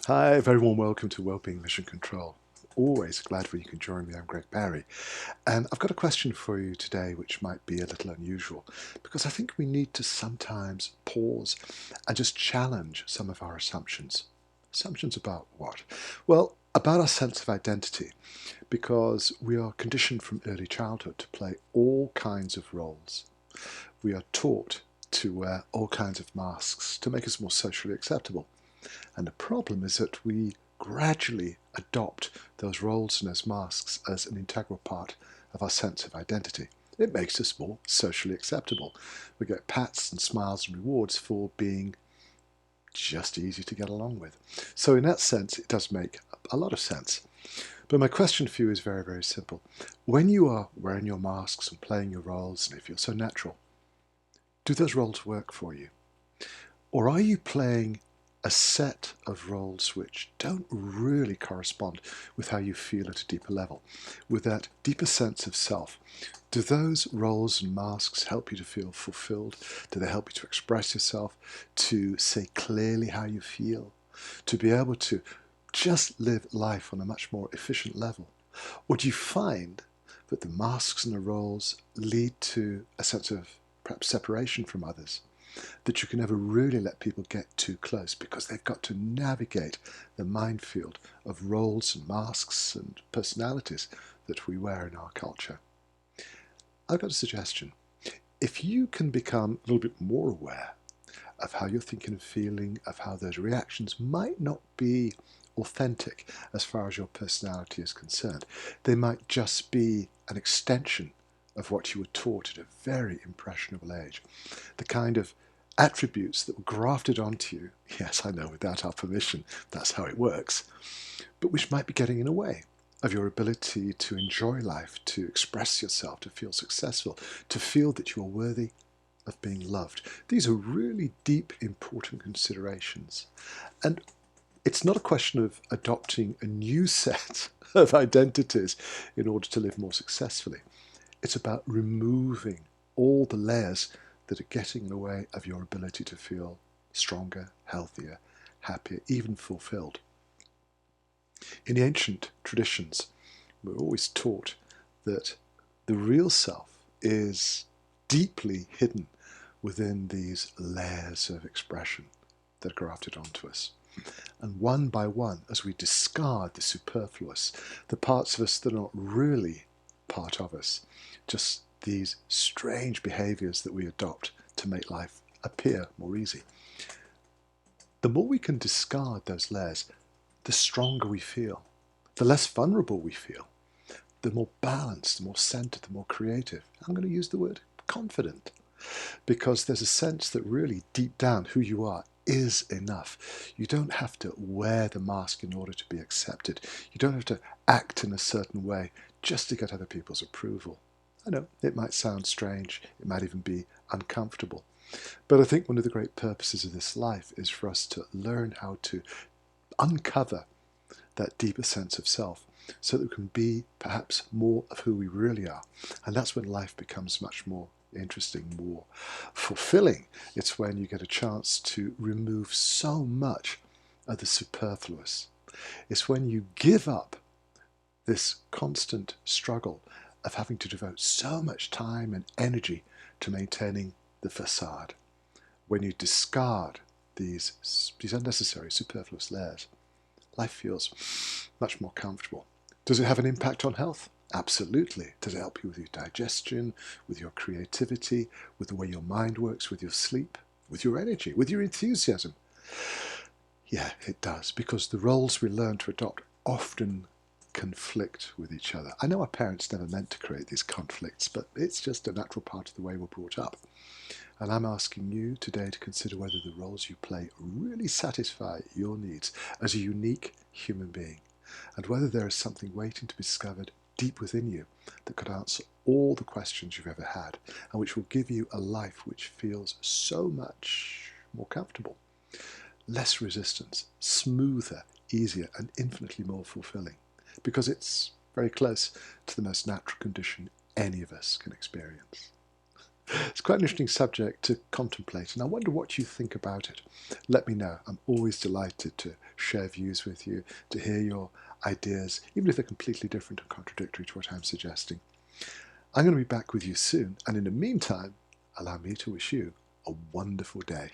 Hi, very warm welcome to Wellbeing Mission Control. Always glad when you can join me. I'm Greg Barry, and I've got a question for you today which might be a little unusual because I think we need to sometimes pause and just challenge some of our assumptions. Assumptions about what? Well, about our sense of identity, because we are conditioned from early childhood to play all kinds of roles. We are taught to wear all kinds of masks to make us more socially acceptable. And the problem is that we gradually adopt those roles and those masks as an integral part of our sense of identity. It makes us more socially acceptable. We get pats and smiles and rewards for being just easy to get along with. So in that sense, it does make a lot of sense. But my question for you is very, very simple. When you are wearing your masks and playing your roles, and they feel so natural, do those roles work for you? Or are you playing a set of roles which don't really correspond with how you feel at a deeper level, with that deeper sense of self? Do those roles and masks help you to feel fulfilled? Do they help you to express yourself, to say clearly how you feel, to be able to just live life on a much more efficient level? Or do you find that the masks and the roles lead to a sense of perhaps separation from others, that you can never really let people get too close because they've got to navigate the minefield of roles and masks and personalities that we wear in our culture? I've got a suggestion. If you can become a little bit more aware of how you're thinking and feeling, of how those reactions might not be authentic as far as your personality is concerned, they might just be an extension of what you were taught at a very impressionable age. The kind of attributes that were grafted onto you, yes, I know, without our permission, that's how it works, but which might be getting in the way of your ability to enjoy life, to express yourself, to feel successful, to feel that you are worthy of being loved. These are really deep, important considerations. And it's not a question of adopting a new set of identities in order to live more successfully. It's about removing all the layers that are getting in the way of your ability to feel stronger, healthier, happier, even fulfilled. In the ancient traditions, we're always taught that the real self is deeply hidden within these layers of expression that are grafted onto us. And one by one, as we discard the superfluous, the parts of us that are not really part of us, just these strange behaviors that we adopt to make life appear more easy. The more we can discard those layers, the stronger we feel, the less vulnerable we feel, the more balanced, the more centered, the more creative. I'm going to use the word confident, because there's a sense that really deep down who you are is enough. You don't have to wear the mask in order to be accepted. You don't have to act in a certain way just to get other people's approval. I know it might sound strange, it might even be uncomfortable, but I think one of the great purposes of this life is for us to learn how to uncover that deeper sense of self so that we can be perhaps more of who we really are. And that's when life becomes much more interesting, more fulfilling. It's when you get a chance to remove so much of the superfluous. It's when you give up this constant struggle of having to devote so much time and energy to maintaining the facade. When you discard these unnecessary superfluous layers, life feels much more comfortable. Does it have an impact on health? Absolutely. Does it help you with your digestion, with your creativity, with the way your mind works, with your sleep, with your energy, with your enthusiasm? Yeah, it does, because the roles we learn to adopt often conflict with each other. I know our parents never meant to create these conflicts, but it's just a natural part of the way we're brought up. And I'm asking you today to consider whether the roles you play really satisfy your needs as a unique human being, and whether there is something waiting to be discovered deep within you that could answer all the questions you've ever had, and which will give you a life which feels so much more comfortable, less resistance, smoother, easier, and infinitely more fulfilling, because it's very close to the most natural condition any of us can experience. It's quite an interesting subject to contemplate, and I wonder what you think about it. Let me know. I'm always delighted to share views with you, to hear your ideas, even if they're completely different and contradictory to what I'm suggesting. I'm going to be back with you soon, and in the meantime, allow me to wish you a wonderful day.